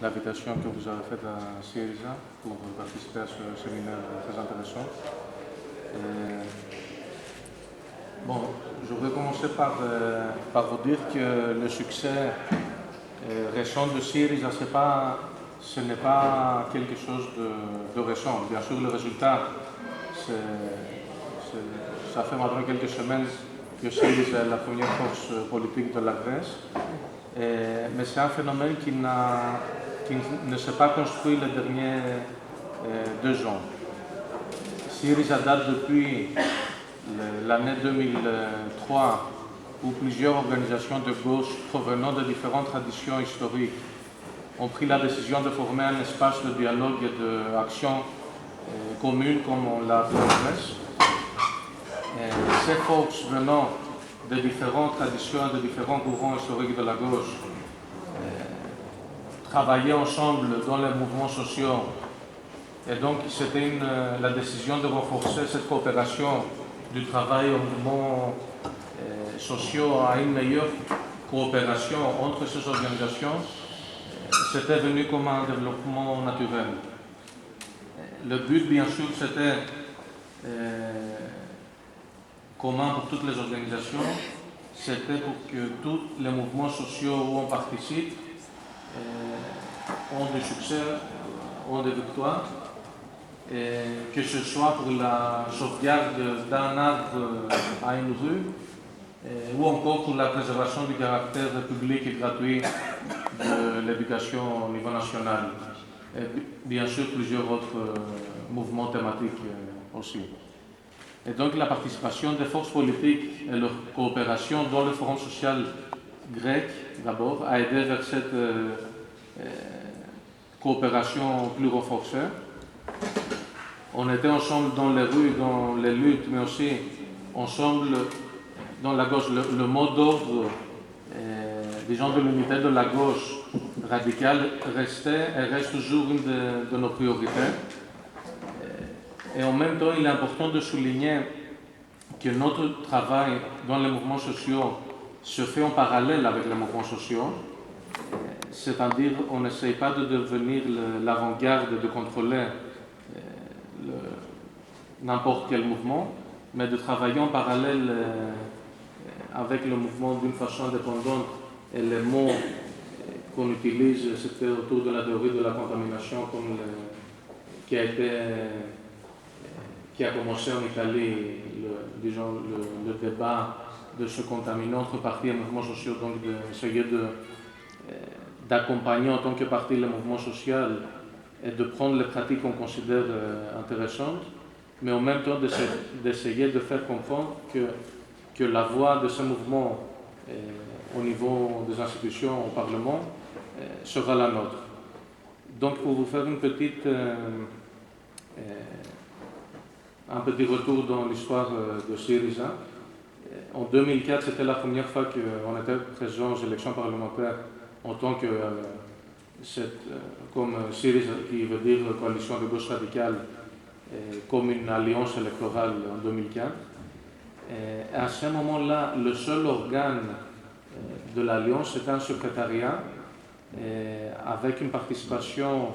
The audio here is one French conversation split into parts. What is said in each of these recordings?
l'invitation que vous avez faite à Syriza pour participer à ce séminaire très intéressant. Bon, je vais commencer par vous dire que le succès récent de Syriza, ce n'est pas quelque chose de récent. Bien sûr, le résultat, ça fait maintenant quelques semaines que Syriza est la première force politique de la Grèce. Mais c'est un phénomène qui ne s'est pas construit les derniers 2 ans. Syriza date depuis l'année 2003 où plusieurs organisations de gauche provenant de différentes traditions historiques ont pris la décision de former un espace de dialogue et d'action commune, comme on l'a appelé en Grèce. Ces forces venant de différentes traditions, de différents courants historiques de la gauche, travaillaient ensemble dans les mouvements sociaux. Et donc, c'était la décision de renforcer cette coopération du travail aux mouvements sociaux à une meilleure coopération entre ces organisations. C'était venu comme un développement naturel. Le but, bien sûr, c'était commun pour toutes les organisations, c'était pour que tous les mouvements sociaux où on participe ont des succès, ont des victoires, et que ce soit pour la sauvegarde d'un arbre à une rue, ou encore pour la préservation du caractère public et gratuit de l'éducation au niveau national. Et bien sûr, plusieurs autres mouvements thématiques aussi. Et donc la participation des forces politiques et leur coopération dans le forum social grec, d'abord, a aidé vers cette coopération plus renforcée. On était ensemble dans les rues, dans les luttes, mais aussi ensemble dans la gauche. Le mot d'ordre, disons, de l'unité de la gauche radicale restait et reste toujours une de nos priorités. Et en même temps, il est important de souligner que notre travail dans les mouvements sociaux se fait en parallèle avec les mouvements sociaux. C'est-à-dire, on n'essaye pas de devenir l'avant-garde, de contrôler n'importe quel mouvement, mais de travailler en parallèle avec le mouvement d'une façon indépendante. Et les mots qu'on utilise, c'était autour de la théorie de la contamination, qui a commencé en Italie, le débat de se contaminer entre partis et mouvements sociaux, donc d'essayer d'accompagner en tant que parti le mouvement social et de prendre les pratiques qu'on considère intéressantes, mais en même temps d'essayer de faire comprendre que la voix de ce mouvement au niveau des institutions, au Parlement, sera la nôtre. Donc, pour vous faire un petit retour dans l'histoire de Syriza, en 2004, c'était la première fois qu'on était présent aux élections parlementaires en tant que, comme Syriza, qui veut dire coalition de gauche radicale, comme une alliance électorale en 2004. Et à ce moment-là, le seul organe de l'alliance était un secrétariat avec une participation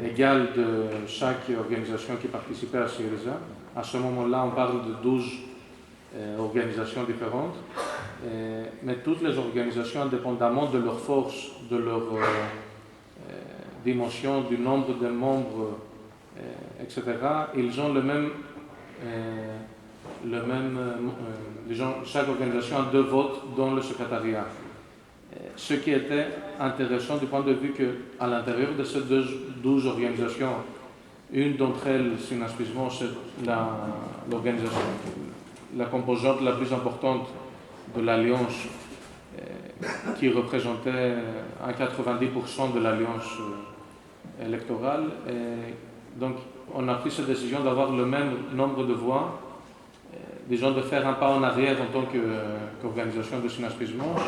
égale de chaque organisation qui participait à Syriza. À ce moment-là, on parle de 12 organisations différentes, mais toutes les organisations, indépendamment de leur force, de leur dimension, du nombre de membres, etc., ils ont chaque organisation a 2 votes dans le secrétariat. Ce qui était intéressant du point de vue qu'à l'intérieur de ces 12 organisations, une d'entre elles, Synaspismos, c'est l'organisation, la composante la plus importante de l'Alliance, qui représentait un 90% de l'Alliance électorale. Et donc, on a pris cette décision d'avoir le même nombre de voix, disons de faire un pas en arrière en tant qu'organisation de Synaspismos,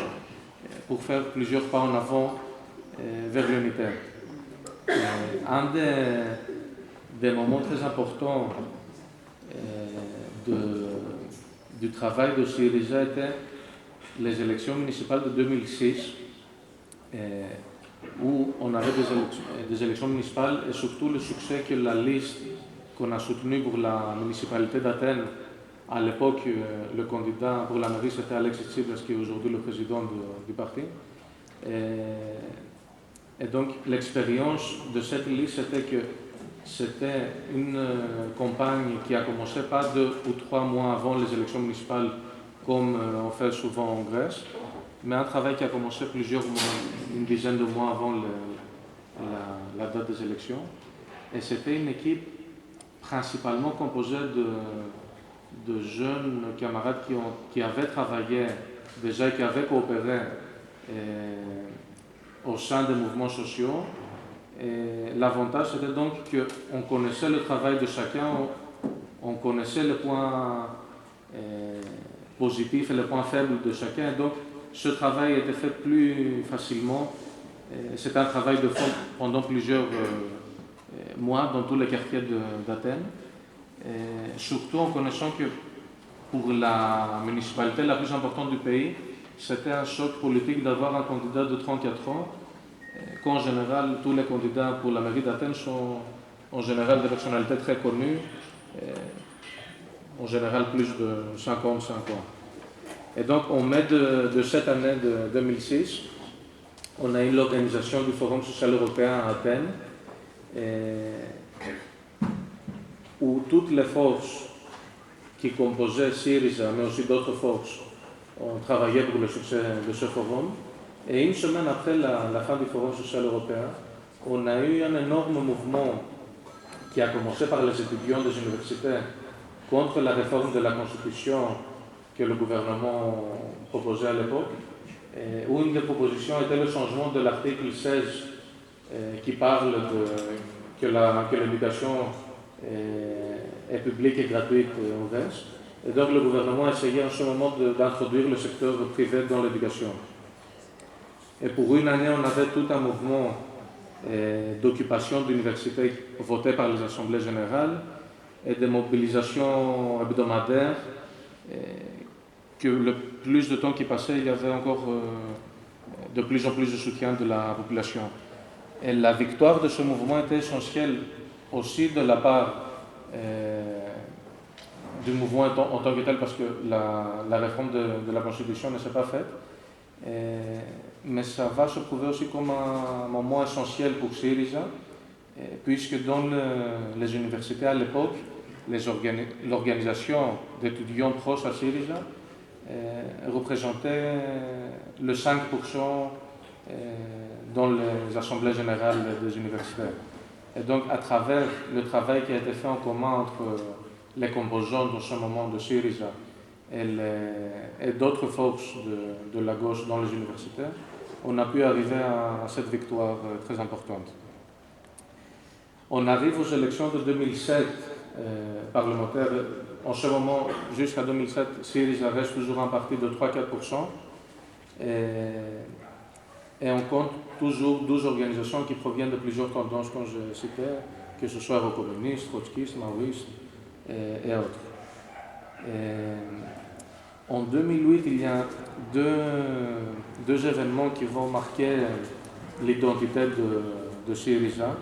pour faire plusieurs pas en avant vers l'unité. Un des moments très importants du travail de Syriza était les élections municipales de 2006. où on avait des élections municipales et surtout le succès que la liste qu'on a soutenue pour la municipalité d'Athènes, à l'époque, le candidat pour la mairie, c'était Alexis Tsipras, qui est aujourd'hui le président du parti. Et donc, l'expérience de cette liste, c'était que c'était une campagne qui a commencé pas 2 ou 3 mois avant les élections municipales, comme on fait souvent en Grèce, mais un travail qui a commencé plusieurs mois, une dizaine de mois avant la date des élections. Et c'était une équipe principalement composée de jeunes camarades qui avaient travaillé déjà et qui avaient coopéré au sein des mouvements sociaux. L'avantage, c'était donc qu'on connaissait le travail de chacun, on connaissait les points positifs et les points faibles de chacun, et donc ce travail était fait plus facilement. C'était un travail de fond pendant plusieurs mois dans tous les quartiers d'Athènes, surtout en connaissant que pour la municipalité la plus importante du pays, c'était un choc politique d'avoir un candidat de 34 ans, quand en général tous les candidats pour la mairie d'Athènes sont en général des personnalités très connues, en général plus de 55 ans. Et donc en mai de cette année de 2006, on a eu l'organisation du Forum social européen à Athènes, où toutes les forces qui composaient Syriza, mais aussi d'autres forces, ont travaillé pour le succès de ce forum. Et une semaine après la fin du Forum social européen, on a eu un énorme mouvement qui a commencé par les étudiants des universités contre la réforme de la Constitution que le gouvernement proposait à l'époque, où une des propositions était le changement de l'article 16 qui parle que l'éducation est publique et gratuite en Grèce. Et donc le gouvernement a essayé en ce moment d'introduire le secteur privé dans l'éducation. Et pour une année, on avait tout un mouvement d'occupation d'universités voté par les assemblées générales et de mobilisations hebdomadaires, que le plus de temps qui passait, il y avait encore de plus en plus de soutien de la population. Et la victoire de ce mouvement était essentielle aussi de la part du mouvement en tant que tel, parce que la réforme de la Constitution ne s'est pas faite. Mais ça va se prouver aussi comme un moment essentiel pour Syriza, puisque dans les universités à l'époque, l'organisation d'étudiants proches à Syriza représentait le 5% dans les assemblées générales des universités. Et donc, à travers le travail qui a été fait en commun entre les composants dans ce moment de Syriza et d'autres forces de la gauche dans les universités, on a pu arriver à cette victoire très importante. On arrive aux élections de 2007 parlementaires. En ce moment, jusqu'à 2007, Syriza reste toujours un parti de 3-4%. Et on compte toujours 12 organisations qui proviennent de plusieurs tendances, comme je citais, que ce soit eurocommunistes, trotskistes, maoïstes et autres. En 2008, il y a deux événements qui vont marquer l'identité de Syriza.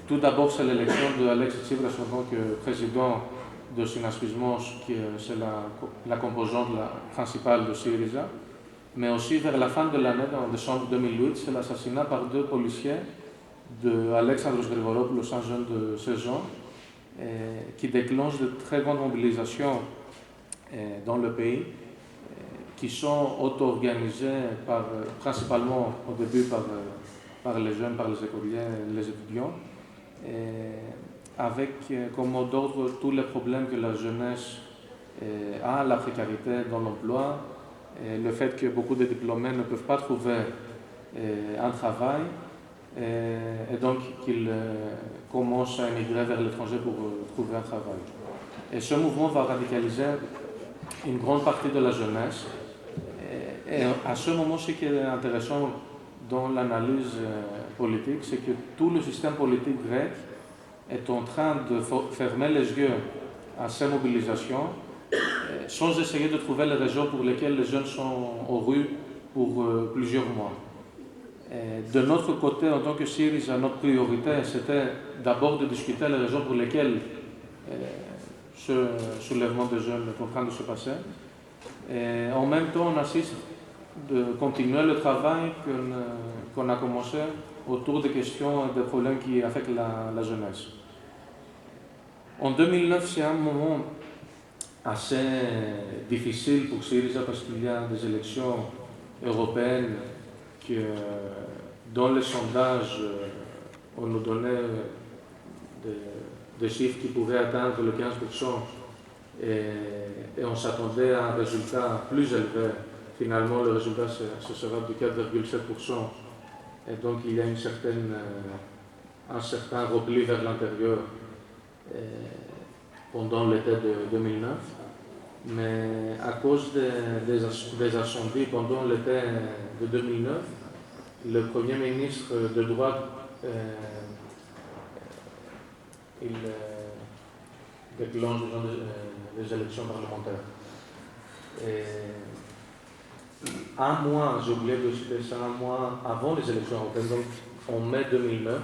Tout d'abord, c'est l'élection d'Alexis Tsipras en tant que président de Synaspismos, qui c'est la composante principale de Syriza. Mais aussi, vers la fin de l'année, en décembre 2008, c'est l'assassinat par 2 policiers de Alexandros Grigoropoulos, un jeune de 16 ans, qui déclenche de très grandes mobilisations dans le pays, qui sont auto-organisées principalement au début par les jeunes, par les écoliers, les étudiants, avec comme mot d'ordre tous les problèmes que la jeunesse a, la précarité dans l'emploi, le fait que beaucoup de diplômés ne peuvent pas trouver un travail, et donc qu'ils commencent à émigrer vers l'étranger pour trouver un travail. Et ce mouvement va radicaliser une grande partie de la jeunesse. Et à ce moment, ce qui est intéressant dans l'analyse politique, c'est que tout le système politique grec est en train de fermer les yeux à ces mobilisations, sans essayer de trouver les raisons pour lesquelles les jeunes sont aux rues pour plusieurs mois. De notre côté, en tant que Syriza, notre priorité, c'était d'abord de discuter les raisons pour lesquelles ce soulèvement de jeunes est en train de se passer. Et en même temps, on assiste de continuer le travail qu'on a commencé autour des questions et des problèmes qui affectent la jeunesse. En 2009, c'est un moment assez difficile pour Syriza parce qu'il y a des élections européennes dans les sondages, on nous donnait des chiffres qui pourraient atteindre le 15% et on s'attendait à un résultat plus élevé. Finalement, le résultat, ce sera de 4,7%. Et donc, il y a un certain repli vers l'intérieur pendant l'été de 2009. Mais à cause des incendies pendant l'été de 2009, le Premier ministre de droite il déclenche des élections parlementaires. Et un mois, j'ai oublié de citer ça, un mois avant les élections européennes, donc en mai 2009,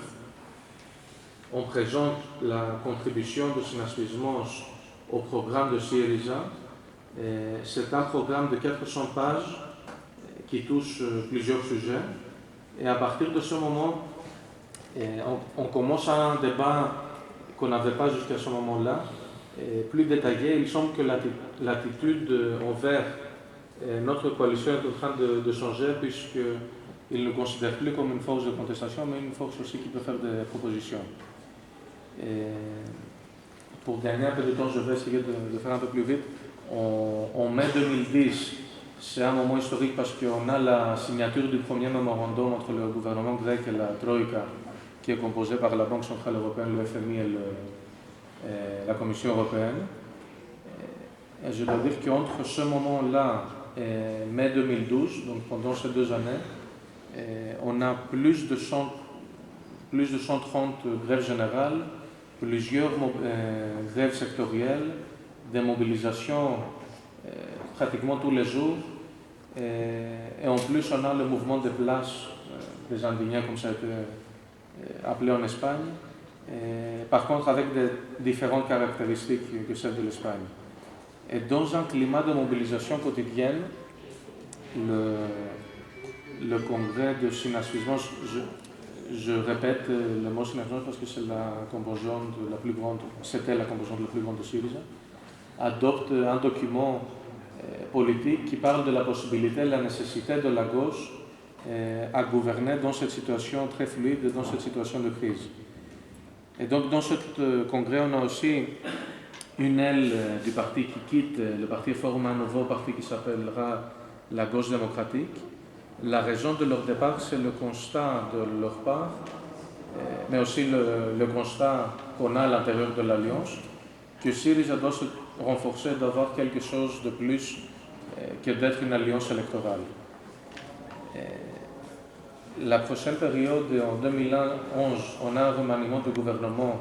on présente la contribution de Συνασπισμός au programme de Syriza. C'est un programme de 400 pages qui touche plusieurs sujets. Et à partir de ce moment, on commence un débat qu'on n'avait pas jusqu'à ce moment-là, plus détaillé. Il semble que l'attitude envers notre coalition est en train de changer, puisqu'il ne considère plus comme une force de contestation, mais une force aussi qui peut faire des propositions. Pour gagner un peu de temps, je vais essayer de faire un peu plus vite. En mai 2010, c'est un moment historique parce qu'on a la signature du premier mémorandum entre le gouvernement grec et la Troïka, qui est composé par la Banque Centrale Européenne, le FMI et la Commission Européenne. Et je dois dire qu'entre ce moment-là et mai 2012, donc pendant ces 2 années, on a plus de 130 grèves générales, plusieurs grèves sectorielles, des mobilisations pratiquement tous les jours. Et en plus, on a le mouvement de place des indignés, comme ça a été appelé en Espagne. Par contre, avec des différentes caractéristiques que celles de l'Espagne. Et dans un climat de mobilisation quotidienne, le congrès de Συνασπισμός, je répète le mot Συνασπισμός parce que c'est la composante la plus grande, c'était la composante la plus grande de Syriza, adopte un document politique qui parle de la possibilité et la nécessité de la gauche à gouverner dans cette situation très fluide, dans cette situation de crise. Et donc dans ce congrès, on a aussi une aile du parti qui quitte, le parti forme un nouveau parti qui s'appellera la gauche démocratique. La raison de leur départ, c'est le constat de leur part, mais aussi le constat qu'on a à l'intérieur de l'Alliance, que Syriza doit se renforcer, d'avoir quelque chose de plus que d'être une alliance électorale. La prochaine période, en 2011, on a un remaniement du gouvernement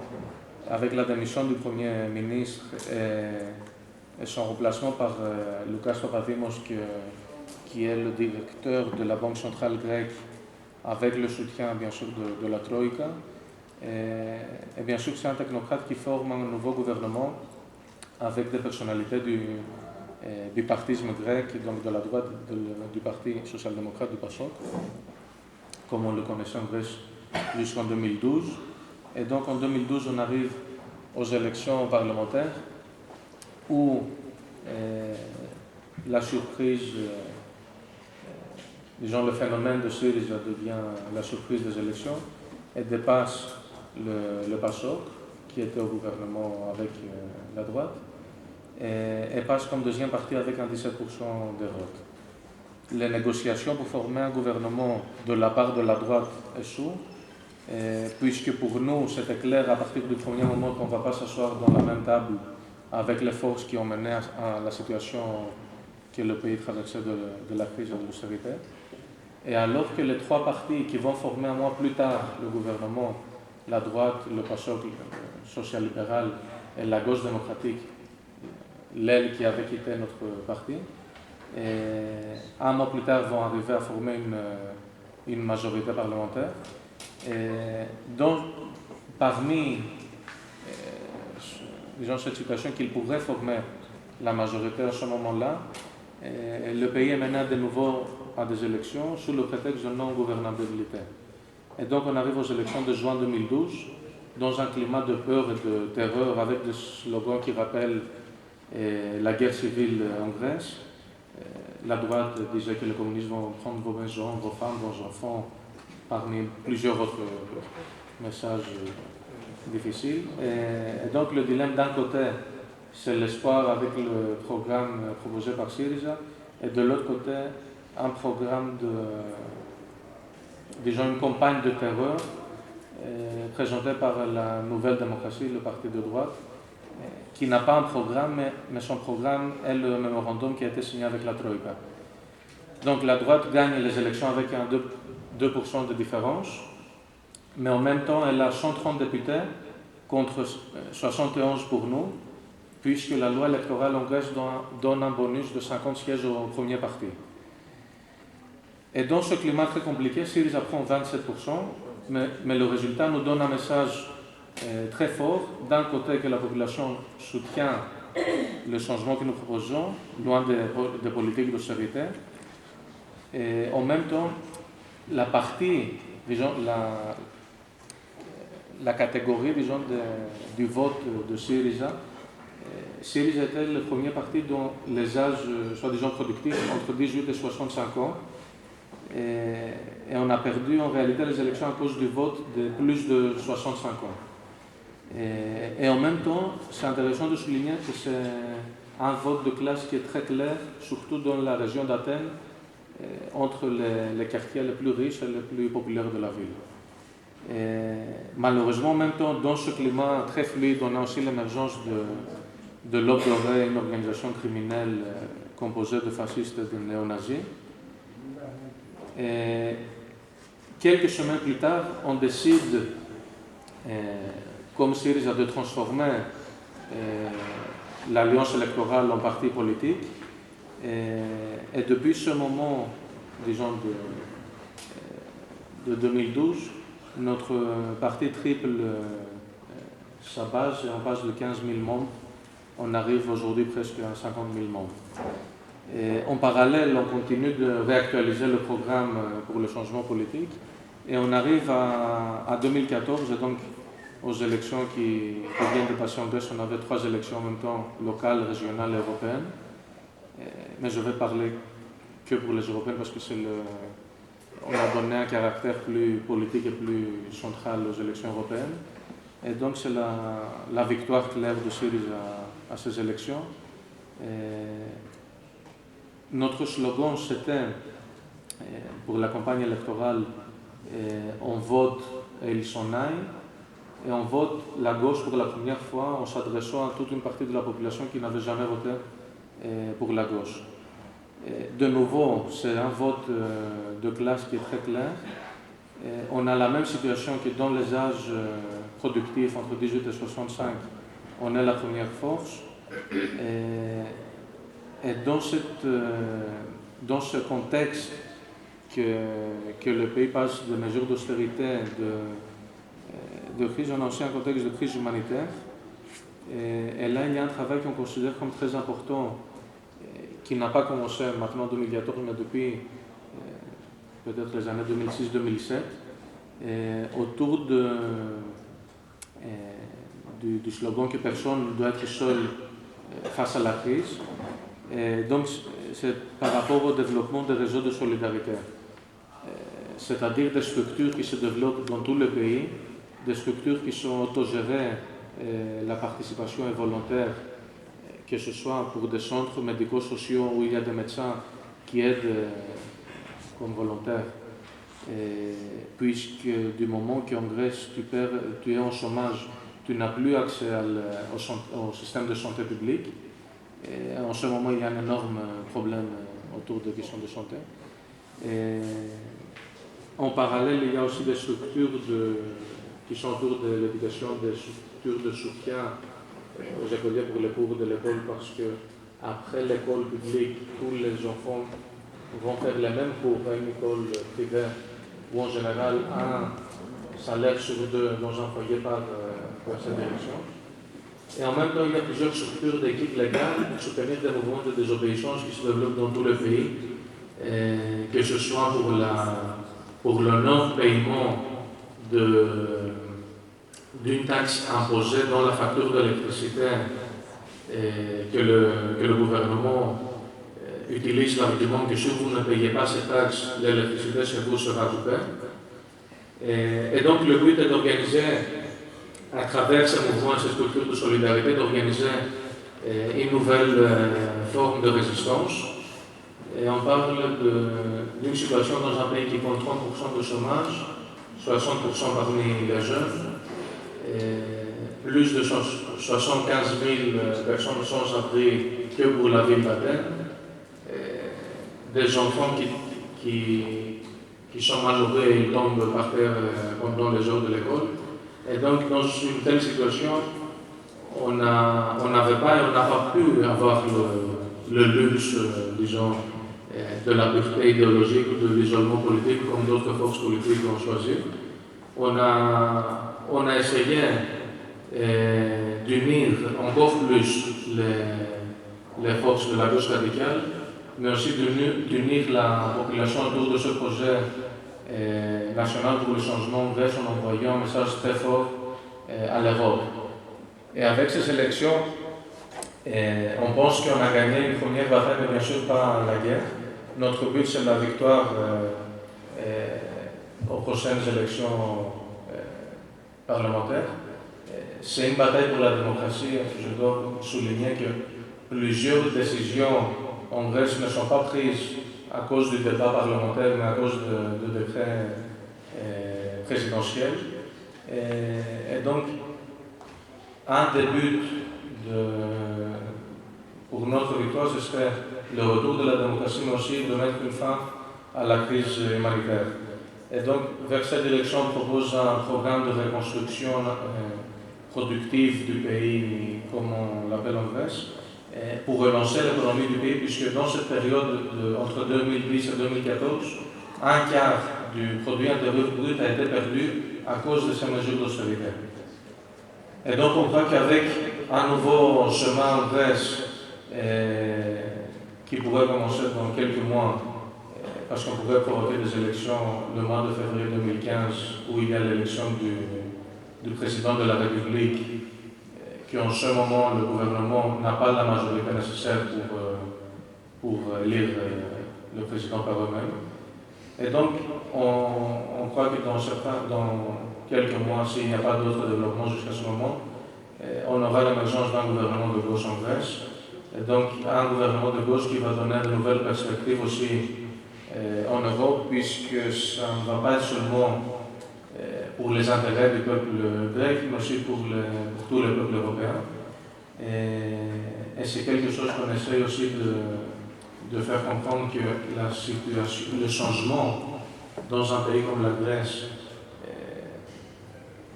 avec la démission du Premier ministre et son remplacement par Lucas Papadimos, qui est le directeur de la Banque centrale grecque, avec le soutien, bien sûr, de la Troïka. Et bien sûr, c'est un technocrate qui forme un nouveau gouvernement avec des personnalités du bipartisme grec, donc de la droite du Parti social-démocrate du PASOK, comme on le connaissait en Grèce jusqu'en 2012. Et donc en 2012, on arrive aux élections parlementaires où la surprise, disons le phénomène de Syriza devient la surprise des élections et dépasse le PASOK, qui était au gouvernement avec la droite, et passe comme deuxième parti avec un 17% des votes. Les négociations pour former un gouvernement de la part de la droite échouent, puisque pour nous, c'était clair à partir du premier moment qu'on ne va pas s'asseoir dans la même table avec les forces qui ont mené à la situation que le pays traversait de la crise et de l'austérité. Et alors que les 3 partis qui vont former un mois plus tard le gouvernement, la droite, le PASOK social-libéral et la gauche démocratique, l'aile qui avait quitté notre parti, et un mois plus tard vont arriver à former une majorité parlementaire. Donc, parmi disons, cette situation qu'il pourrait former la majorité à ce moment-là, le pays est mené de nouveau à des élections sous le prétexte de non-gouvernabilité. Et donc on arrive aux élections de juin 2012 dans un climat de peur et de terreur avec des slogans qui rappellent la guerre civile en Grèce. La droite disait que les communistes vont prendre vos maisons, vos femmes, vos enfants, parmi plusieurs autres messages difficiles. Et donc le dilemme d'un côté, c'est l'espoir avec le programme proposé par Syriza, et de l'autre côté, un programme disons une campagne de terreur présentée par la Nouvelle Démocratie, le parti de droite, qui n'a pas un programme, mais son programme est le mémorandum qui a été signé avec la Troïka. Donc la droite gagne les élections avec un 2% de différence, mais en même temps, elle a 130 députés contre 71 pour nous, puisque la loi électorale en Grèce donne un bonus de 50 sièges au premier parti. Et dans ce climat très compliqué, Syriza prend 27%, mais le résultat nous donne un message très fort. D'un côté, que la population soutient le changement que nous proposons, loin des politiques d'austérité. Et en même temps, la partie, disons, la catégorie, disons, du vote de Syriza, Syriza était le premier parti dont les âges, soi-disant productifs, entre 18 et 65 ans. Et on a perdu en réalité les élections à cause du vote de plus de 65 ans. Et en même temps, c'est intéressant de souligner que c'est un vote de classe qui est très clair, surtout dans la région d'Athènes, entre les quartiers les plus riches et les plus populaires de la ville. Et malheureusement, en même temps, dans ce climat très fluide, on a aussi l'émergence de l'Aube dorée, une organisation criminelle composée de fascistes et de néo-nazis. Et quelques semaines plus tard, on décide, comme Syriza, de transformer l'alliance électorale en parti politique. Et depuis ce moment, disons, de 2012, notre parti triple sa base et on passe de 15 000 membres. On arrive aujourd'hui presque à 50 000 membres. Et en parallèle, on continue de réactualiser le programme pour le changement politique. Et on arrive à 2014, et donc aux élections qui viennent de passer en Grèce. On avait 3 élections en même temps, locales, régionales et européennes. Mais je vais parler que pour les européennes parce que on a donné un caractère plus politique et plus central aux élections européennes. Et donc c'est la victoire claire de Syriza à ces élections. Notre slogan, c'était, pour la campagne électorale, on vote et ils s'en aillent, et on vote la gauche pour la première fois en s'adressant à toute une partie de la population qui n'avait jamais voté pour la gauche. De nouveau, c'est un vote de classe qui est très clair. On a la même situation que dans les âges productifs, entre 18 et 65, on est la première force. Et dans ce contexte que le pays passe de mesures d'austérité, de crise, on a aussi un contexte de crise humanitaire. Et là, il y a un travail qu'on considère comme très important, qui n'a pas commencé maintenant en 2014, mais depuis peut-être les années 2006-2007, autour du slogan que personne ne doit être seul face à la crise. Et donc, c'est par rapport au développement des réseaux de solidarité, c'est-à-dire des structures qui se développent dans tout le pays, des structures qui sont autogérées, la participation est volontaire, que ce soit pour des centres médico-sociaux où il y a des médecins qui aident comme volontaires, puisque du moment qu'en Grèce tu es en chômage, tu n'as plus accès au système de santé publique. Et en ce moment, il y a un énorme problème autour des questions de santé. Et en parallèle, il y a aussi des structures qui sont autour de l'éducation, des structures de soutien aux écoliers pour les pauvres de l'école, parce que après l'école publique, tous les enfants vont faire les mêmes cours à une école privée ou en général un salaire sur deux dont employés par cette direction. Et en même temps, il y a plusieurs structures d'équipes légales pour soutenir des mouvements de désobéissance qui se développent dans tout le pays, que ce soit pour le non-paiement d'une taxe imposée dans la facture d'électricité que le gouvernement utilise l'argument que si vous ne payez pas cette taxe, l'électricité chez vous sera coupée. Et donc le but est d'organiser, à travers ce mouvement, cette culture de solidarité, d'organiser une nouvelle forme de résistance. Et on parle d'une situation dans un pays qui compte 30% de chômage, 60% parmi les jeunes, et plus de 75 000 personnes sans abri que pour la ville d'Athènes, des enfants qui sont malheureux et ils tombent par terre pendant les heures de l'école. Et donc, dans une telle situation, on n'avait pas et on n'a pas pu avoir le luxe, disons, de la pureté idéologique ou de l'isolement politique comme d'autres forces politiques ont choisi. On a essayé d'unir encore plus les forces de la gauche radicale, mais aussi d'unir la population autour de ce projet national pour le changement bref en envoyant un message très fort à l'Europe. Et avec ces élections, on pense qu'on a gagné une première bataille, mais bien sûr pas la guerre. Notre but, c'est la victoire aux prochaines élections parlementaires. C'est une bataille pour la démocratie. Je dois souligner que plusieurs décisions en Grèce ne sont pas prises à cause du débat parlementaire, mais à cause de décrets présidentiels. Et donc, un des buts pour notre victoire, ce serait le retour de la démocratie, mais aussi de mettre une fin à la crise humanitaire. Et donc, vers cette direction, on propose un programme de reconstruction productive du pays, comme on l'appelle en Grèce, pour relancer l'économie du pays, puisque dans cette période entre 2010 et 2014, un quart du produit intérieur brut a été perdu à cause de ces mesures d'austérité. Et donc on croit qu'avec un nouveau chemin en Grèce qui pourrait commencer dans quelques mois, parce qu'on pourrait provoquer des élections le mois de février 2015, où il y a l'élection du président de la République, qu'en ce moment, le gouvernement n'a pas la majorité nécessaire pour élire le président par eux-mêmes. Et donc, on croit que dans quelques mois, s'il n'y a pas d'autres développements jusqu'à ce moment, on aura l'émergence d'un gouvernement de gauche en Grèce. Et donc, un gouvernement de gauche qui va donner de nouvelles perspectives aussi en Europe, puisque ça ne va pas être seulement pour les intérêts du peuple grec, mais aussi pour tous les peuples européens. Et c'est quelque chose qu'on essaie aussi de faire comprendre que la situation, le changement dans un pays comme la Grèce,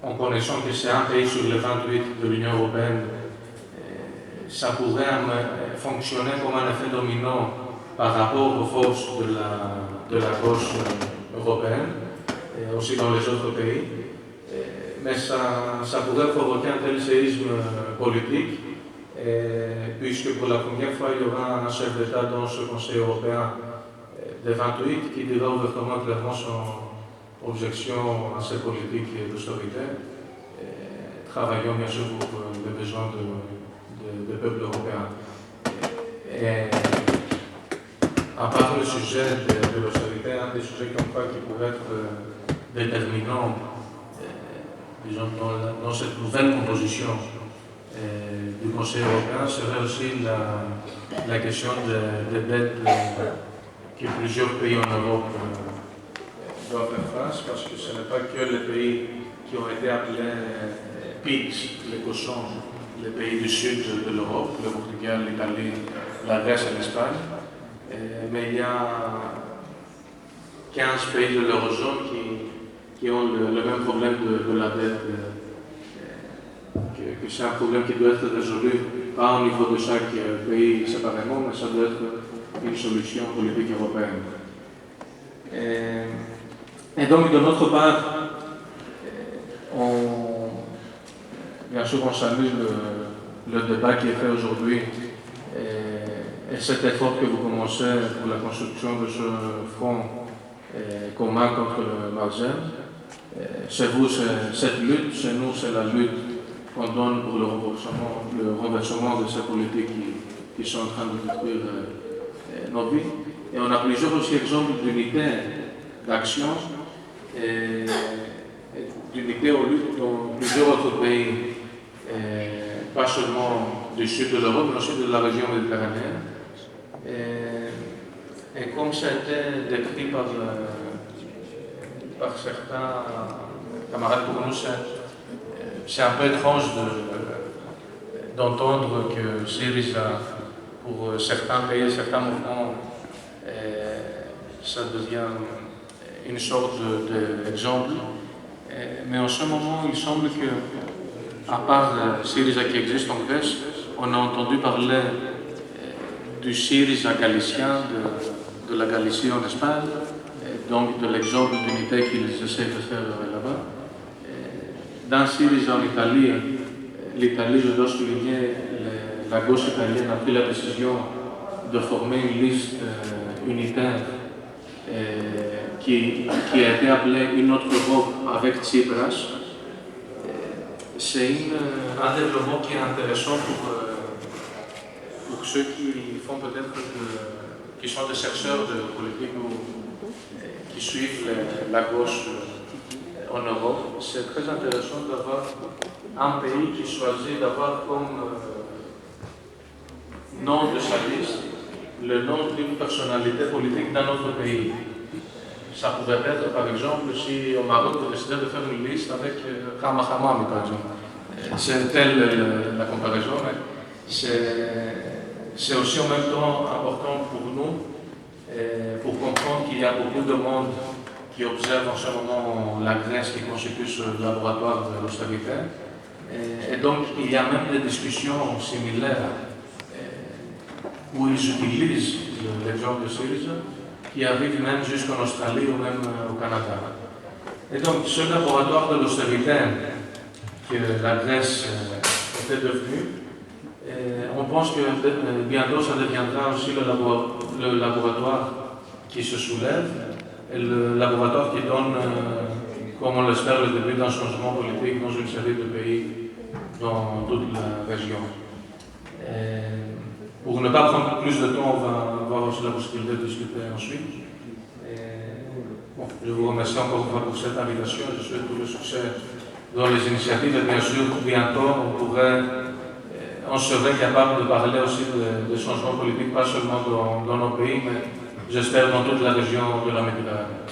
en connaissant que c'est un pays sur les 28 de l'Union européenne, ça pourrait fonctionner comme un effet dominant par rapport aux forces de la gauche européenne, et aussi dans les autres pays. Mais ça pourrait provoquer un tel séisme politique, puisque pour la première fois, il y aura un chef d'État dans ce Conseil européen des 28 qui dira ouvertement clairement son objection à ces politiques d'austérité, travaillant bien sûr pour les besoins des peuples européens. Et à part le sujet de l'austérité, un des sujets qu'on croit qui pourrait être déterminant, disons, dans cette nouvelle composition du Conseil européen serait aussi la question des dettes que plusieurs pays en Europe doivent faire face, parce que ce n'est pas que les pays qui ont été appelés PIGS, les cochons, les pays du sud de l'Europe, le Portugal, l'Italie, la Grèce et l'Espagne, mais il y a 15 pays de l'Eurozone qui ont le même problème de la dette, que c'est un problème qui doit être résolu, pas au niveau de chaque pays séparément, mais ça doit être une solution politique européenne. Et donc, de notre part, bien sûr, on salue le débat qui est fait aujourd'hui et cet effort que vous commencez pour la construction de ce front commun contre le margin. Chez vous, c'est cette lutte, chez nous, c'est la lutte qu'on donne pour le renversement de ces politiques qui sont en train de détruire nos vies. Et on a plusieurs aussi exemples d'unité, d'action, d'unité aux luttes dans plusieurs autres pays, pas seulement du sud de l'Europe, mais aussi de la région méditerranéenne. Et comme ça a été décrit par certains camarades pour nous, c'est un peu étrange d'entendre que Syriza, pour certains pays, certains mouvements, ça devient une sorte d'exemple. Mais en ce moment, il semble que, à part Syriza qui existe en Grèce, on a entendu parler du Syriza galicien, de la Galicie en Espagne, donc de l'exemple d'unité qu'ils essaient de faire là-bas. Dans Syriza en Italie, l'Italie, je dois souligner, la gauche italienne a pris la décision de former une liste unitaire qui a été appelée Une autre Europe avec Tsipras. C'est un développement qui est intéressant pour ceux qui font peut-être qui sont des chercheurs de politique ou qui suivent la gauche en Europe. C'est très intéressant d'avoir un pays qui choisit d'avoir comme nom de sa liste le nom d'une personnalité politique d'un autre pays. Ça pouvait être, par exemple, si au Maroc on décidait de faire une liste avec Hama Hamami, par exemple. C'est telle la comparaison, mais c'est aussi en même temps important pour nous, pour comprendre qu'il y a beaucoup de monde qui observe en ce moment la Grèce qui constitue ce laboratoire de l'austérité. Et donc, il y a même des discussions similaires où ils utilisent l'exemple de Syriza, qui arrive même jusqu'en Australie ou même au Canada. Et donc, ce laboratoire de l'austérité que la Grèce était devenue, on pense que bientôt ça deviendra aussi le laboratoire qui se soulève, et le laboratoire qui donne, comme on l'espère, le début d'un changement politique dans une série de pays dans toute la région. Pour ne pas prendre plus de temps, on va avoir aussi la possibilité de discuter ensuite. Bon, je vous remercie encore une fois pour cette invitation. Je souhaite tout le succès dans les initiatives. Et bien sûr, bientôt, on serait capable de parler aussi des changements politiques, pas seulement dans nos pays, mais j'espère dans toute la région de la Méditerranée.